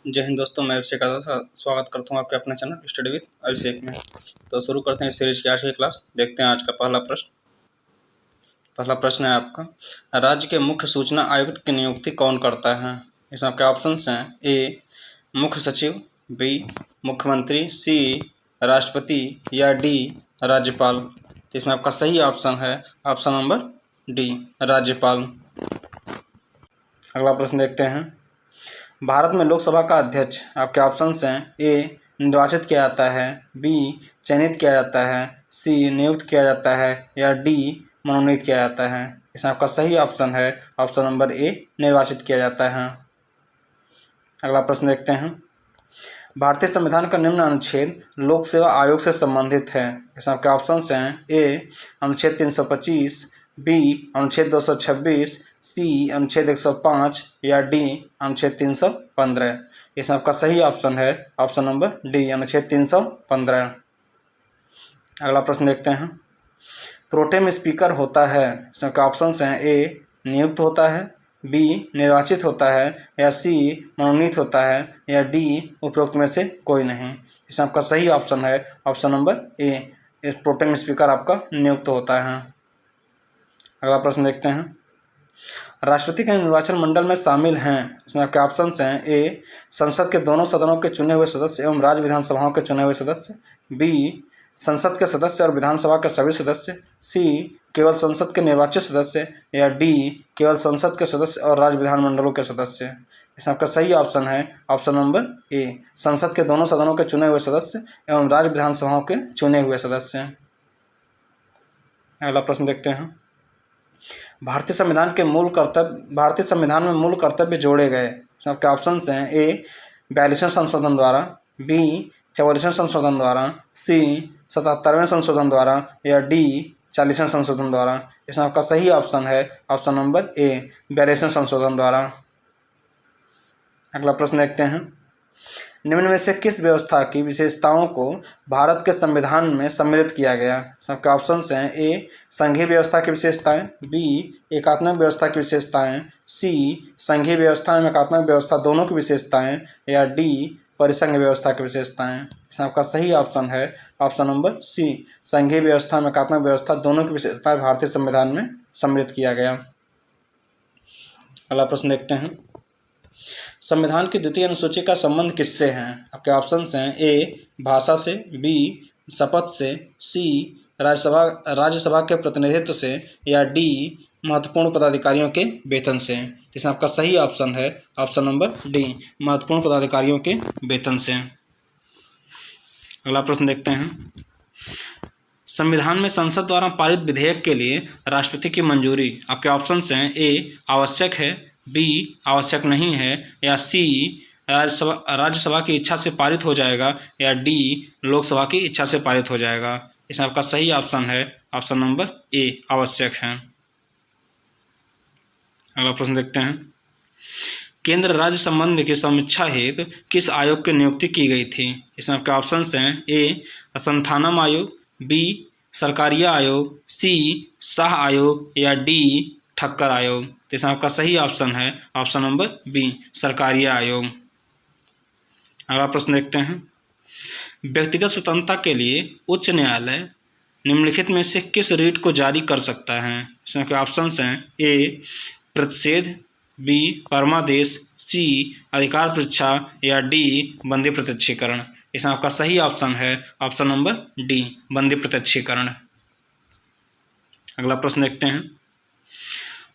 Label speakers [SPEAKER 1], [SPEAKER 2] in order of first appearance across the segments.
[SPEAKER 1] जय हिंद दोस्तों, मैं अभिषेक स्वागत करता हूँ आपके अपने चैनल स्टडी विद अभिषेक में। तो शुरू करते हैं सीरीज की आज की क्लास। देखते हैं आज का पहला प्रश्न है आपका, राज्य के मुख्य सूचना आयुक्त की नियुक्ति कौन करता है? इसमें आपके ऑप्शंस हैं ए मुख्य सचिव, बी मुख्यमंत्री, सी राष्ट्रपति या डी राज्यपाल। तो इसमें आपका सही ऑप्शन है ऑप्शन नंबर डी राज्यपाल। अगला प्रश्न देखते हैं, भारत में लोकसभा का अध्यक्ष आपके ऑप्शंस हैं ए निर्वाचित किया जाता है, बी चयनित किया जाता है, सी नियुक्त किया जाता है या डी मनोनीत किया जाता है। इसमें आपका सही ऑप्शन है ऑप्शन नंबर ए निर्वाचित किया जाता है। अगला प्रश्न देखते हैं, भारतीय संविधान का निम्न अनुच्छेद लोक सेवा आयोग से संबंधित है। इसमें आपके ऑप्शंस हैं ए अनुच्छेद 325, बी अनुच्छेद 226, सी अनुच्छेद 105 या डी अनुच्छेद 315। इसमें आपका सही ऑप्शन है ऑप्शन नंबर डी अनुच्छेद 315। अगला प्रश्न देखते हैं, प्रोटेम स्पीकर होता है। इसमें आपके ऑप्शंस हैं ए नियुक्त होता है, बी निर्वाचित होता है या सी मनोनीत होता है या डी उपरोक्त में से कोई नहीं। इसमें आपका सही ऑप्शन है ऑप्शन नंबर ए इस प्रोटेम स्पीकर आपका नियुक्त होता है। अगला प्रश्न देखते हैं, राष्ट्रपति के निर्वाचन मंडल में शामिल हैं। इसमें आपके ऑप्शंस हैं ए संसद के दोनों सदनों के चुने हुए सदस्य एवं राज्य विधानसभाओं के चुने हुए सदस्य, बी संसद के सदस्य और विधानसभा के सभी सदस्य, सी केवल संसद के निर्वाचित सदस्य या डी केवल संसद के सदस्य और राज्य विधानमंडलों के सदस्य। इसमें आपका सही ऑप्शन है ऑप्शन नंबर ए संसद के दोनों सदनों के चुने हुए सदस्य एवं राज्य विधानसभाओं के चुने हुए सदस्य। अगला प्रश्न देखते हैं, भारतीय संविधान में मूल कर्तव्य जोड़े गए। आपके ऑप्शंस हैं ए 42वें संशोधन द्वारा, बी 44वें संशोधन द्वारा, सी 77वें संशोधन द्वारा या डी 40वें संशोधन द्वारा। इसमें आपका सही ऑप्शन है ऑप्शन नंबर ए 42वें संशोधन द्वारा। अगला प्रश्न देखते हैं, निम्न में से किस व्यवस्था की विशेषताओं को भारत के संविधान में सम्मिलित किया गया? सबके ऑप्शंस हैं ए संघीय व्यवस्था की विशेषताएं, बी एकात्मक व्यवस्था की विशेषताएं, सी संघीय व्यवस्था एवं एकात्मक व्यवस्था दोनों की विशेषताएं या डी परिसंघ व्यवस्था की विशेषताएं। इसमें आपका सही ऑप्शन है ऑप्शन नंबर सी संघीय व्यवस्था एवं एकात्मक व्यवस्था दोनों की विशेषताएं भारतीय संविधान में सम्मिलित किया गया। अगला प्रश्न देखते हैं, संविधान की द्वितीय अनुसूची का संबंध किससे है? आपके ऑप्शंस हैं ए भाषा से, बी शपथ से, सी राज्यसभा के प्रतिनिधित्व से या डी महत्वपूर्ण पदाधिकारियों के वेतन से। इसमें आपका सही ऑप्शन है ऑप्शन नंबर डी महत्वपूर्ण पदाधिकारियों के वेतन से। अगला प्रश्न देखते हैं, संविधान में संसद द्वारा पारित विधेयक के लिए राष्ट्रपति की मंजूरी। आपके ऑप्शंस हैं ए आवश्यक है, बी आवश्यक नहीं है या सी राज्यसभा की इच्छा से पारित हो जाएगा या डी लोकसभा की इच्छा से पारित हो जाएगा। इसमें आपका सही ऑप्शन है ऑप्शन नंबर ए आवश्यक है। अगला प्रश्न देखते हैं, केंद्र राज्य संबंध की समीक्षा हेतु किस आयोग की नियुक्ति की गई थी? इसमें आपके ऑप्शंस हैं ए संथानम आयोग, बी सरकारिया आयोग, सी शाह आयोग या डी ठक्कर आयोग। तो इसमें आपका सही ऑप्शन है ऑप्शन नंबर बी सरकारिया आयोग। अगला प्रश्न देखते हैं, व्यक्तिगत स्वतंत्रता के लिए उच्च न्यायालय निम्नलिखित में से किस रीट को जारी कर सकता है? इसमें के ऑप्शंस हैं ए प्रतिषेध, बी परमादेश, सी अधिकार परीक्षा या डी बंदी प्रत्यक्षीकरण। इसमें आपका सही ऑप्शन है ऑप्शन नंबर डी बंदी प्रत्यक्षीकरण। अगला प्रश्न देखते हैं,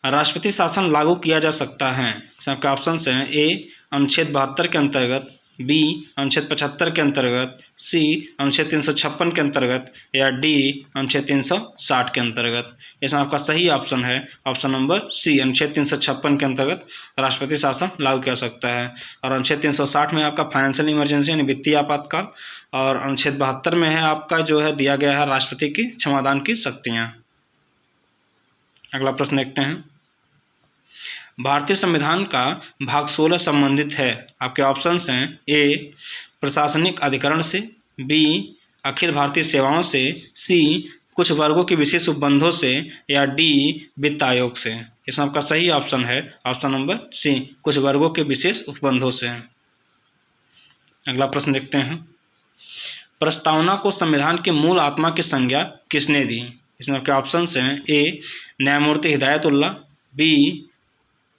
[SPEAKER 1] राष्ट्रपति शासन लागू किया जा सकता है। इसमें आपके ऑप्शंस हैं ए अनुच्छेद 72 के अंतर्गत, बी अनुच्छेद 75 के अंतर्गत, सी अनुच्छेद 356 के अंतर्गत या डी अनुच्छेद 360 के अंतर्गत। इसमें आपका सही ऑप्शन है ऑप्शन नंबर सी अनुच्छेद 356 के अंतर्गत राष्ट्रपति शासन लागू किया जा सकता है। और अनुच्छेद 360 में आपका फाइनेंशियल इमरजेंसी यानी वित्तीय आपातकाल, और अनुच्छेद 72 में है आपका जो है दिया गया है राष्ट्रपति की क्षमादान की शक्तियाँ। अगला प्रश्न देखते हैं, भारतीय संविधान का भाग 16 संबंधित है। आपके ऑप्शंस हैं ए प्रशासनिक अधिकरण से, बी अखिल भारतीय सेवाओं से, सी कुछ वर्गों के विशेष उपबंधों से या डी वित्त आयोग से। इसमें आपका सही ऑप्शन है ऑप्शन नंबर सी कुछ वर्गों के विशेष उपबंधों से। अगला प्रश्न देखते हैं। प्रस्तावना को संविधान की मूल आत्मा की संज्ञा किसने दी? इसमें आपके ऑप्शन हैं ए न्यायमूर्ति हिदायतुल्लाह, बी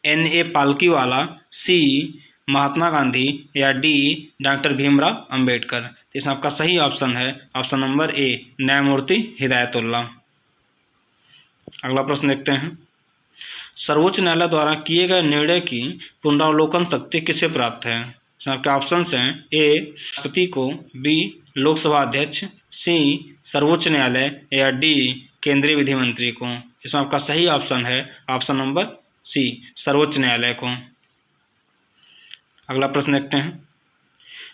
[SPEAKER 1] N.A. पालकीवाला, सी महात्मा गांधी या डी डॉक्टर भीमराव अंबेडकर। इसमें आपका सही ऑप्शन है ऑप्शन नंबर ए न्यायमूर्ति हिदायतुल्लाह। अगला प्रश्न देखते हैं। सर्वोच्च न्यायालय द्वारा किए गए निर्णय की पुनरावलोकन शक्ति किसे प्राप्त है? इसमें आपके ऑप्शन हैं ए राष्ट्रपति को, बी लोकसभा अध्यक्ष, सी सर्वोच्च न्यायालय या डी केंद्रीय विधि मंत्री को। इसमें आपका सही ऑप्शन है ऑप्शन नंबर सी सर्वोच्च न्यायालय को। अगला प्रश्न देखते हैं।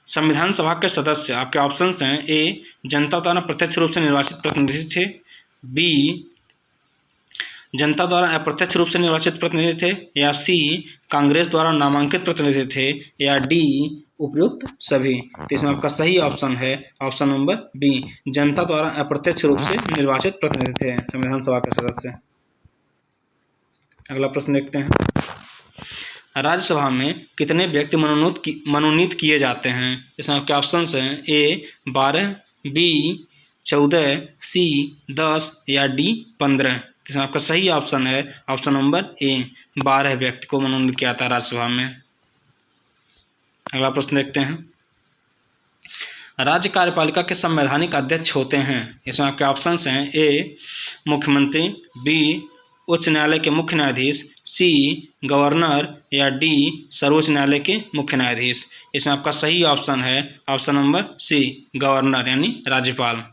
[SPEAKER 1] संविधान सभा के सदस्य आपके ऑप्शन हैं ए जनता द्वारा प्रत्यक्ष रूप से निर्वाचित प्रतिनिधि थे, बी जनता द्वारा अप्रत्यक्ष रूप से निर्वाचित प्रतिनिधि थे, या सी कांग्रेस द्वारा नामांकित प्रतिनिधि थे, या डी उपयुक्त सभी। तो इसमें आपका सही ऑप्शन है ऑप्शन नंबर बी जनता द्वारा अप्रत्यक्ष रूप से निर्वाचित प्रतिनिधि थे संविधान सभा के सदस्य। अगला प्रश्न देखते हैं। राज्यसभा में कितने व्यक्ति मनोनीत किए जाते हैं? इसमें आपके ऑप्शन हैं ए 12, बी 14, सी 10 या डी 15। इसमें आपका सही ऑप्शन है ऑप्शन नंबर ए 12 व्यक्ति को मनोनीत किया जाता है राज्यसभा में। अगला प्रश्न देखते हैं। राज्य कार्यपालिका के संवैधानिक अध्यक्ष होते हैं? इसमें आपके ऑप्शन हैं ए मुख्यमंत्री, बी उच्च न्यायालय के मुख्य न्यायाधीश, सी गवर्नर या डी सर्वोच्च न्यायालय के मुख्य न्यायाधीश। इसमें आपका सही ऑप्शन है ऑप्शन नंबर सी गवर्नर यानी राज्यपाल।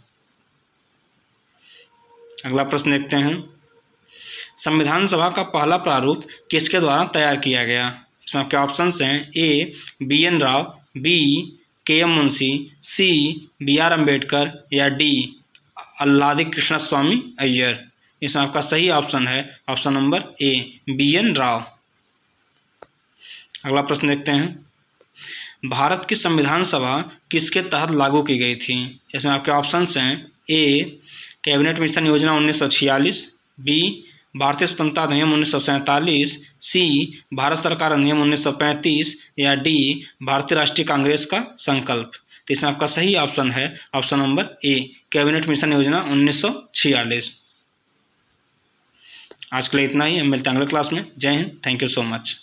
[SPEAKER 1] अगला प्रश्न देखते हैं। संविधान सभा का पहला प्रारूप किसके द्वारा तैयार किया गया? इसमें आपके ऑप्शन हैं A BN Rao, B KM Munshi, C BR Ambedkar या डी अल्लादी कृष्णस्वामी अय्यर। इसमें आपका सही ऑप्शन है option number A BN Rao. अगला प्रश्न देखते हैं। भारत की संविधान सभा किसके तहत लागू की गई थी? इसमें आपके ऑप्शन हैं ए कैबिनेट मिशन योजना 1946, बी भारतीय स्वतंत्रता अधिनियम 1947, सी भारत सरकार अधिनियम 1935 या डी भारतीय राष्ट्रीय कांग्रेस का संकल्प। तो इसमें आपका सही ऑप्शन है option number A cabinet mission योजना 1946। आज के लिए इतना ही, हम मिलते हैं अगले क्लास में। जय Hind, thank you so much.